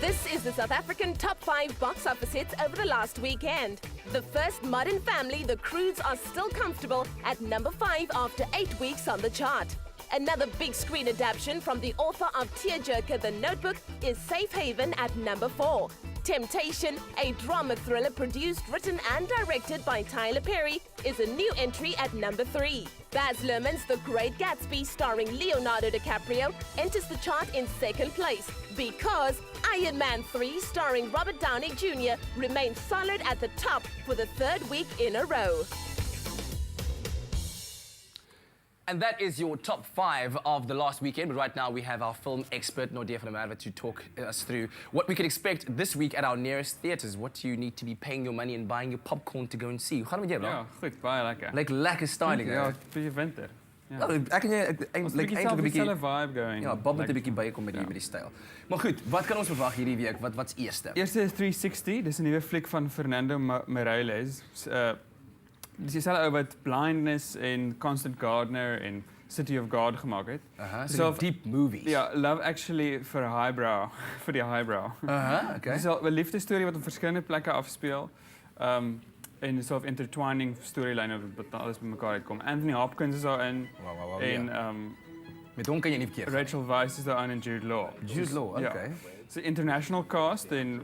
This is the South African top 5 box office hits over the last weekend. The first Modern Family, The Croods are still comfortable at number 5 after 8 weeks on the chart. Another big screen adaptation from the author of Tearjerker, The Notebook, is Safe Haven at number 4. Temptation, a drama thriller produced, written and directed by Tyler Perry, is a new entry at number 3. Baz Luhrmann's The Great Gatsby, starring Leonardo DiCaprio, enters the chart in second place because Iron Man 3, starring Robert Downey Jr., remains solid at the top for the 3rd week in a row. And that is your top 5 of the last weekend. But right now we have our film expert, Nadia van der Merwe, to talk us through what we can expect this week at our nearest theatres. What do you need to be paying your money and buying your popcorn to go and see? Hoe gaat het met jou, Ja, goed, baie lekker. Like lekker styling, Ja, hè? beetje winter. Ja. Oh, ek en jy Eintlik eintlik 'n bietjie vibe going. ja, Bob moet 'n bietjie bykom met die styl. Maar goed, wat kan ons verwag hierdie week? Wat's eerste? Eerste is 360, dis 'n nuwe fliek van Fernando Meirelles. Dis dieselfde ou wat Blindness en Constant Gardener en City of God gemaak het. So deep movies. Ja, Love Actually vir highbrow, vir die highbrow. Okay. Dis 'n liefdesstorie wat op verskillende plekke afspeel. En 'n soort of intertwining storyline wat alles bymekaar uitkom. Anthony Hopkins is daarin. Wow, En met hom kan jy nie verkeerd gaan. Rachel Weisz is daarin en Jude Law. Jude Law, okay. Ja. It's 'n international cast en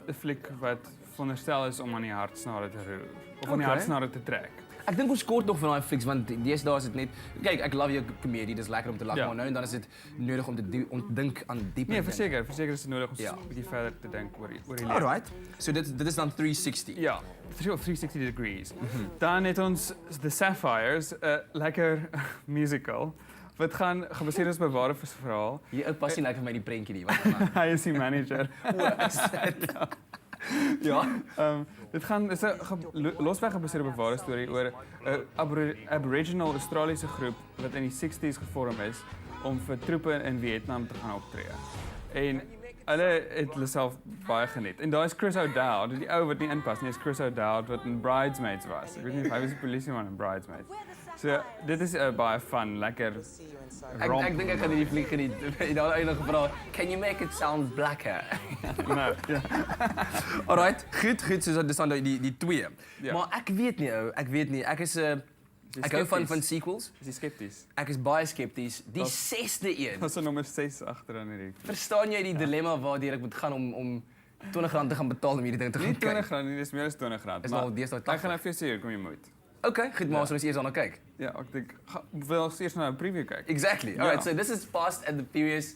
'n fliek wat veronderstel is om aan die hartsnare te roer of aan die hartsnare te trek. Ek dink ons kort nog van daai flieks want deesdae is dit net kyk, ek love jou komedie, dis lekker om te lag, Ja. maar nou en dan is dit nodig om te dink aan dieper. Nee, verseker is dit nodig om Ja. 'n bietjie verder te dink oor die lewe. Alright. So dit is dan 360. Ja, 360 degrees. Dan het ons The Sapphires, 'n lekker musical wat gebaseer is op 'n ware verhaal. Jy ou pas nie lekker vir my die prentjie nie, wat gaan. Hy is die manager. Ja. Dit is 'n losweg gebaseer op 'n ware storie oor 'n Aboriginal Australiese groep wat in die 60s gevorm is om vir troepe in Vietnam te gaan optree. En hulle het hulle self baie geniet. En daar is Chris O'Dowd, die ou wat nie inpas nie, is Chris O'Dowd wat in Bridesmaids was. Ek weet nie of hy was die polisieman in Bridesmaids. So dit is baie fun, lekker romp. Ek dink ek gaan hierdie fliek geniet. Jy het eendag gevra, "Can you make it sound blacker?" Nou, ja. Alright, goed, so dis dan die twee. Ja. Maar ek weet nie ou, ek is ek hou van sequels. Is jy skepties? Ek is baie skepties. Die 6de een. Dat is nommer 6 agteraan hierdie. Verstaan jy die dilemma waardeur ek moet gaan om R20 te gaan betaal om hierdie ding te gaan Nie kyk? R20 nie, dis meer as R20. Is nou deesdae Ek gaan 80. nou vir jou sê, kom jy moet. Okay, goed, maar ons moet eers daarna kyk. Ja, ek dink wil ons eers na 'n preview kyk. Exactly. Alright, Ja. so this is Fast and the Furious.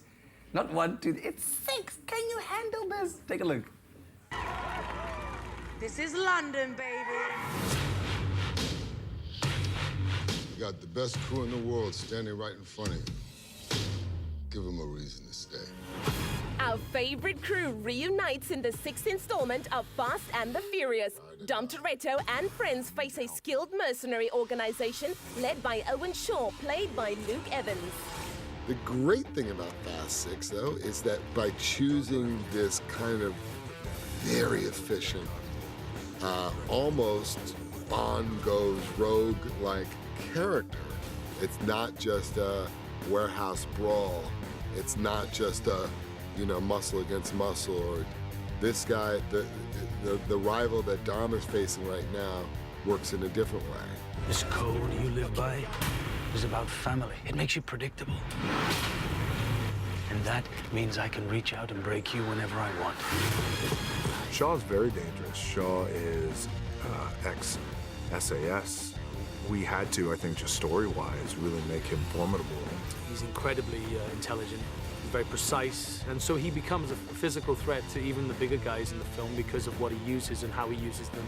Not 1, 2, it's 6. Can you handle this? Take a look. This is London, baby. You got the best crew in the world standing right in front of you. Give them a reason to stay. Our favorite crew reunites in the 6th installment of Fast and the Furious. Dom Toretto and friends face a skilled mercenary organization led by Owen Shaw, played by Luke Evans. The great thing about Fast 6, though, is that by choosing this kind of very efficient, almost Bond goes rogue-like character, it's not just a warehouse brawl. It's not just a, muscle against muscle. Or this guy, the rival that Dom is facing right now, works in a different way. This code you live by is about family. It makes you predictable. And that means I can reach out and break you whenever I want. Shaw's very dangerous. Shaw is ex-SAS. We had to, I think, just story-wise, really make him formidable. He's incredibly intelligent, he's very precise, and so he becomes a physical threat to even the bigger guys in the film because of what he uses and how he uses them.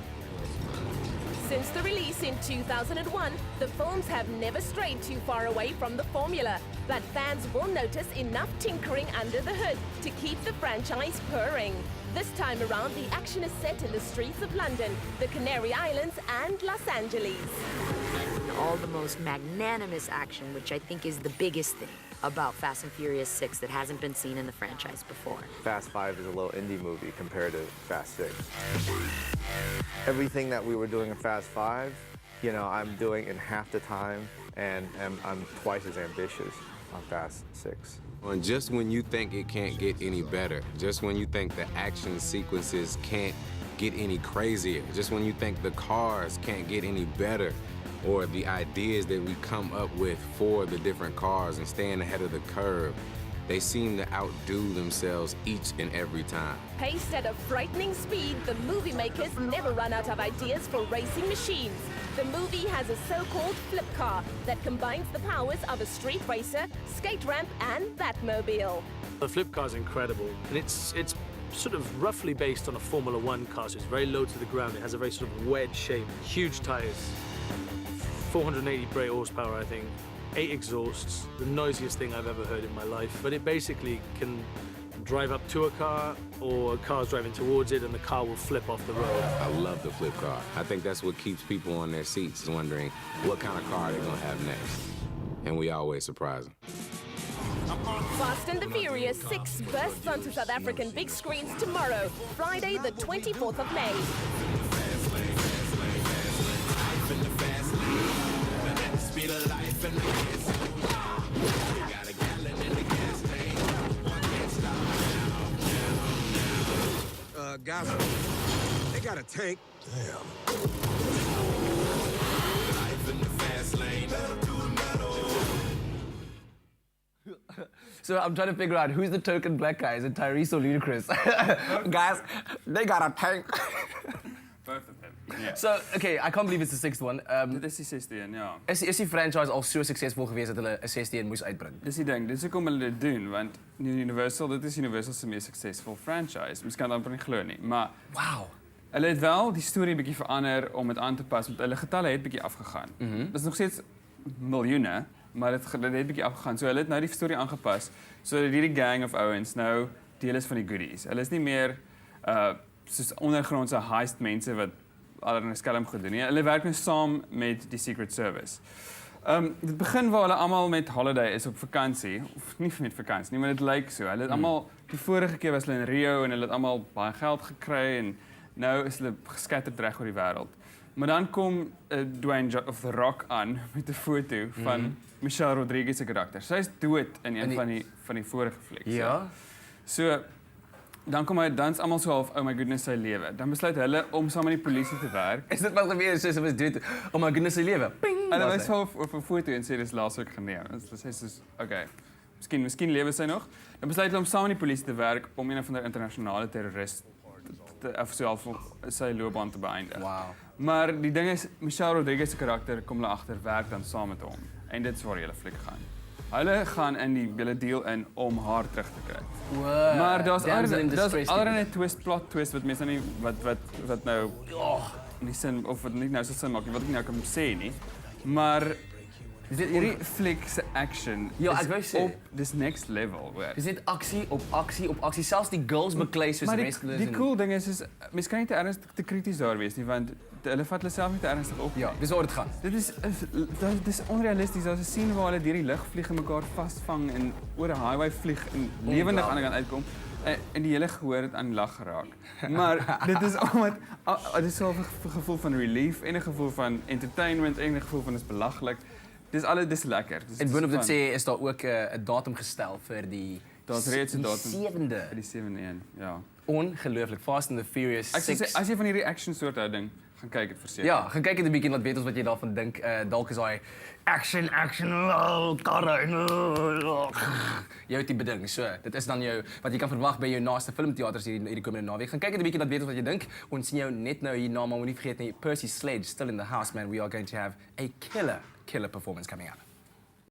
Since the release in 2001, the films have never strayed too far away from the formula, but fans will notice enough tinkering under the hood to keep the franchise purring. This time around, the action is set in the streets of London, the Canary Islands, and Los Angeles. All the most magnanimous action, which I think is the biggest thing about Fast and Furious 6 that hasn't been seen in the franchise before. Fast 5 is a little indie movie compared to Fast 6. Everything that we were doing in Fast 5, I'm doing in half the time, and I'm twice as ambitious on Fast 6. And just when you think it can't get any better, just when you think the action sequences can't get any crazier, just when you think the cars can't get any better, or the ideas that we come up with for the different cars and staying ahead of the curve, they seem to outdo themselves each and every time. Paced at a frightening speed, the movie makers never run out of ideas for racing machines. The movie has a so-called flip car that combines the powers of a street racer, skate ramp, and Batmobile. The flip car is incredible, and it's sort of roughly based on a Formula One car, so it's very low to the ground. It has a very sort of wedge shape, huge tires, 480 brake horsepower, I think. 8 exhausts, the noisiest thing I've ever heard in my life. But it basically can drive up to a car, or a car's driving towards it and the car will flip off the road. I love the flip car. I think that's what keeps people on their seats wondering what kind of car they're gonna have next. And we always surprise them. Fast and the Furious 6 bursts onto South African big screens tomorrow, Friday the 24th of May. Guys, they got a tank. Damn. So I'm trying to figure out who's the token black guy. Is it Tyrese or Ludacris? Guys, they got a tank. Both of them. Yeah. So, okay, I can't believe it's the sixth one. Dit is die 16, ja. Is die franchise al so suksesvol geweest dat hulle 'n 16 moes uitbring? Dis die ding, dis hoekom hulle dit doen, want Universal, dit is Universal se mees suksesvol franchise. Mens kan amper nie glo nie, maar wow. Hulle het wel die storie bietjie verander om dit aan te pas, want hulle getalle het bietjie afgegaan. Dit is nog steeds miljoene, maar dit het bietjie afgegaan. So hulle het nou die storie aangepas sodat hierdie gang of ouens nou deel is van die goodies. Hulle is nie meer soos ondergrondse heist mense wat allerlei skelm gedoen nie. Hulle werk nou saam met die Secret Service. Dit begin waar hulle almal met holiday is op vakansie, of nie met vakansie nie, maar dit lyk so. Hulle het almal die vorige keer was hulle in Rio en hulle het almal baie geld gekry en nou is hulle geskatterd reg oor die wêreld. Maar dan kom Dwayne of The Rock aan met 'n foto van Michelle Rodriguez se karakter. Sy is dood in een van die vorige flieks. Ja. So dan kom hy dans almal so half, oh my goodness, sy lewe. Dan besluit hulle om saam met die polisie te werk. Is dit wat gebeur soos hulle dood? Oh my goodness, sy lewe. Ping. En hulle wys vir 'n foto en sê dis laasweek geneem. Dit sê soos, okay. Miskien lewe sy nog. Dan besluit hulle om saam met die polisie te werk om een van die internasionale terrorist of self sy loopbaan te beëindig. Wow. Maar die ding is, Michelle Rodriguez se karakter kom hulle agter werk dan saam met hom. En dit is waar die hele fliek gaan. Hulle gaan in die hele deal in om haar terug te kry. Wow. Maar daar's allerlei plot twist wat mense nie wat nou in die sin of wat nie nou so sin maak nie, wat ek nou kan sê nie. Maar hierdie fliek se action is op this next level. Dis net aksie op aksie op aksie. Selfs die girls beklei soos wrestlers. Die cool ding is mense kan nie te krities daar wees nie, want hulle vat hulle self nie te ernstig op. Ja, dis waar dit gaan. Dit is onrealisties. Daar's 'n scene waar hulle deur die lug vlieg en mekaar vasvang en oor 'n highway vlieg en lewendig aan die kant uitkom. En die hele gehoor het aan die lag geraak. Maar dit is omdat dit is so 'n gevoel van relief en 'n gevoel van entertainment en 'n gevoel van dis belaglik. Dis lekker. En boonop dit sê is daar ook 'n datum gestel vir die daar's reeds 'n datum. 7de. Die 7de een, ja. Ongelooflik. Fast and the Furious 6. As jy van hierdie action soort ding gaan kyk dit verseker. Ja, gaan kyk dit 'n bietjie laat weet ons wat jy daarvan dink. Dalk is daai action karre. Jou tipe ding. So, dit is dan jou wat jy kan verwag by jou naaste filmteaters hierdie komende naweek. Gaan kyk dit 'n bietjie laat weet ons wat jy dink. Ons sien jou net nou hier na, maar moenie vergeet nie, Percy Sledge still in the house, man. We are going to have a killer performance coming up.